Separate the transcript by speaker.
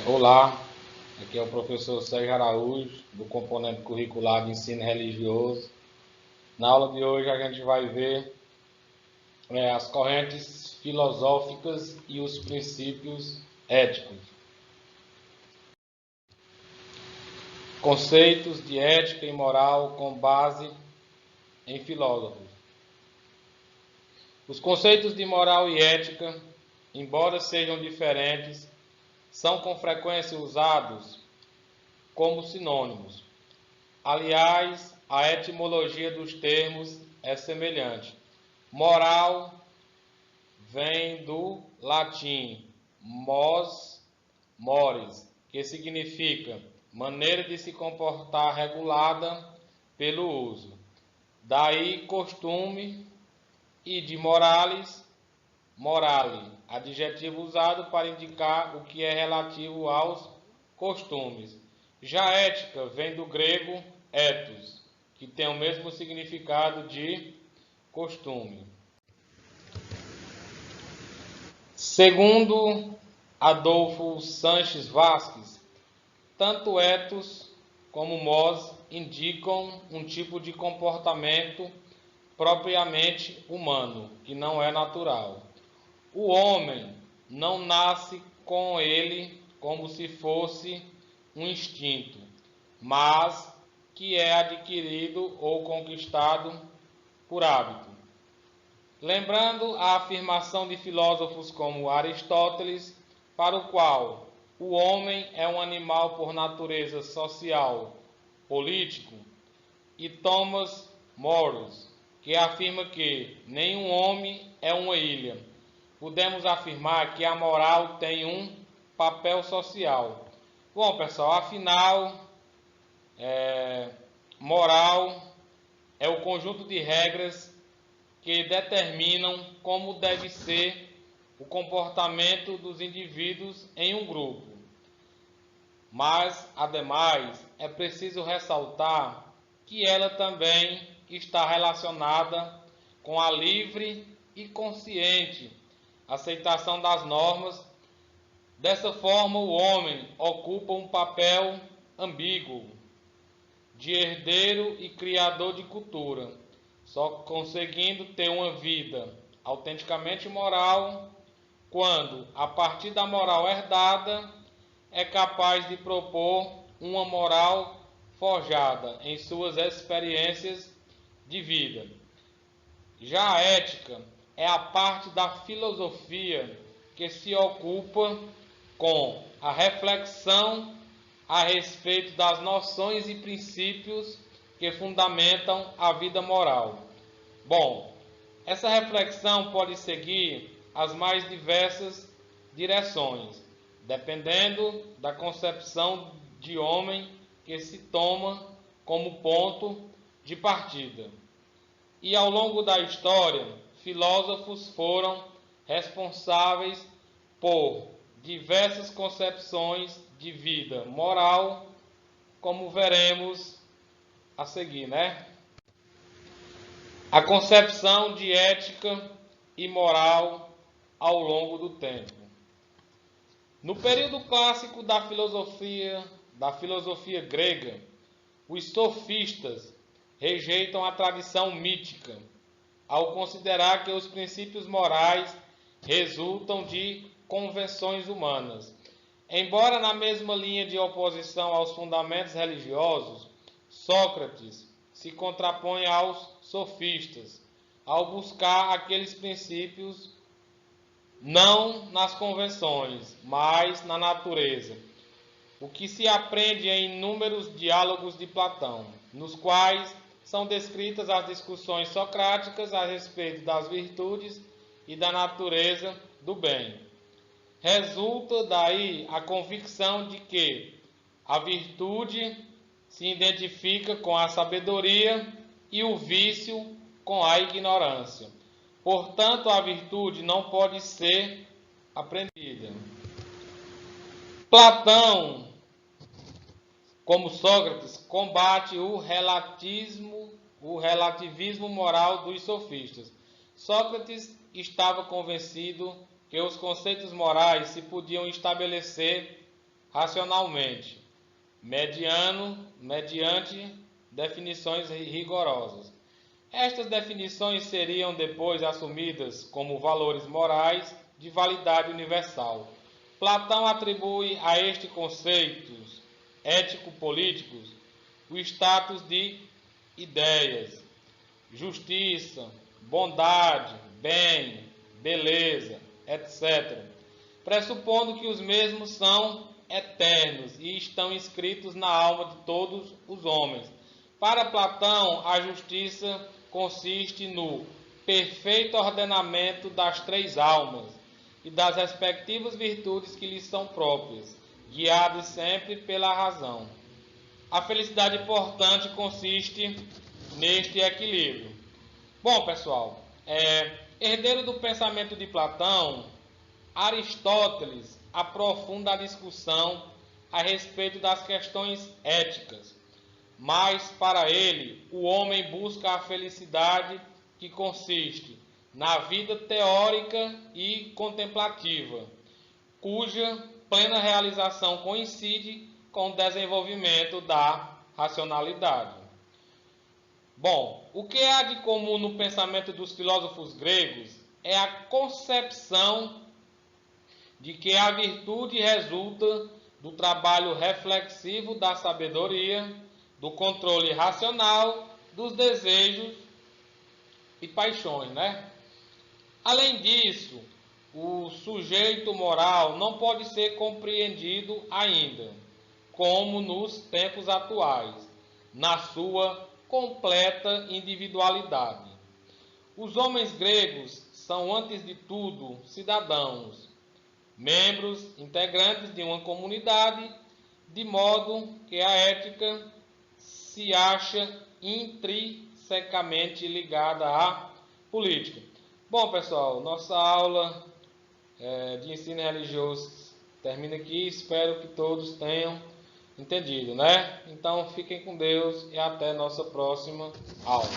Speaker 1: Olá, aqui é o professor Sérgio Araújo, do componente curricular de ensino religioso. Na aula de hoje a gente vai ver as correntes filosóficas e os princípios éticos. Conceitos de ética e moral com base em filósofos. Os conceitos de moral e ética, embora sejam diferentes, são com frequência usados como sinônimos. Aliás, a etimologia dos termos é semelhante. Moral vem do latim mos, mores, que significa maneira de se comportar regulada pelo uso. Daí costume, e de moralis, morale, adjetivo usado para indicar o que é relativo aos costumes. Já ética vem do grego ethos, que tem o mesmo significado de costume. Segundo Adolfo Sanches Vasques, tanto ethos como mos indicam um tipo de comportamento propriamente humano, que não é natural. O homem não nasce com ele como se fosse um instinto, mas que é adquirido ou conquistado por hábito. Lembrando a afirmação de filósofos como Aristóteles, para o qual o homem é um animal por natureza social, político, e Thomas Morus, que afirma que nenhum homem é uma ilha. Podemos afirmar que a moral tem um papel social. Bom, pessoal, afinal, moral é o conjunto de regras que determinam como deve ser o comportamento dos indivíduos em um grupo. Mas, ademais, é preciso ressaltar que ela também está relacionada com a livre e consciente aceitação das normas. Dessa forma, o homem ocupa um papel ambíguo de herdeiro e criador de cultura, só conseguindo ter uma vida autenticamente moral quando, a partir da moral herdada, é capaz de propor uma moral forjada em suas experiências de vida. Já a ética é a parte da filosofia que se ocupa com a reflexão a respeito das noções e princípios que fundamentam a vida moral. Bom, essa reflexão pode seguir as mais diversas direções, dependendo da concepção de homem que se toma como ponto de partida. E ao longo da história, filósofos foram responsáveis por diversas concepções de vida moral, como veremos a seguir, né? A concepção de ética e moral ao longo do tempo. No período clássico da filosofia grega, os sofistas rejeitam a tradição mítica, ao considerar que os princípios morais resultam de convenções humanas. Embora na mesma linha de oposição aos fundamentos religiosos, Sócrates se contrapõe aos sofistas, ao buscar aqueles princípios não nas convenções, mas na natureza, o que se aprende em inúmeros diálogos de Platão, nos quais são descritas as discussões socráticas a respeito das virtudes e da natureza do bem. Resulta daí a convicção de que a virtude se identifica com a sabedoria e o vício com a ignorância. Portanto, a virtude não pode ser aprendida. Platão, como Sócrates, combate o relativismo moral dos sofistas. Sócrates estava convencido que os conceitos morais se podiam estabelecer racionalmente, mediante definições rigorosas. Estas definições seriam depois assumidas como valores morais de validade universal. Platão atribui a estes conceitos ético-políticos o status de ideias, justiça, bondade, bem, beleza, etc., pressupondo que os mesmos são eternos e estão inscritos na alma de todos os homens. Para Platão, a justiça consiste no perfeito ordenamento das três almas e das respectivas virtudes que lhes são próprias, guiadas sempre pela razão. A felicidade, portanto, consiste neste equilíbrio. Bom, pessoal, herdeiro do pensamento de Platão, Aristóteles aprofunda a discussão a respeito das questões éticas, mas para ele o homem busca a felicidade que consiste na vida teórica e contemplativa, cuja plena realização coincide com o desenvolvimento da racionalidade. Bom, o que há de comum no pensamento dos filósofos gregos é a concepção de que a virtude resulta do trabalho reflexivo da sabedoria, do controle racional, dos desejos e paixões, Além disso, o sujeito moral não pode ser compreendido ainda, como nos tempos atuais, na sua completa individualidade. Os homens gregos são, antes de tudo, cidadãos, membros integrantes de uma comunidade, de modo que a ética se acha intrinsecamente ligada à política. Bom, pessoal, nossa aula de ensino religioso termina aqui. Espero que todos tenham entendido, Então, fiquem com Deus e até nossa próxima aula.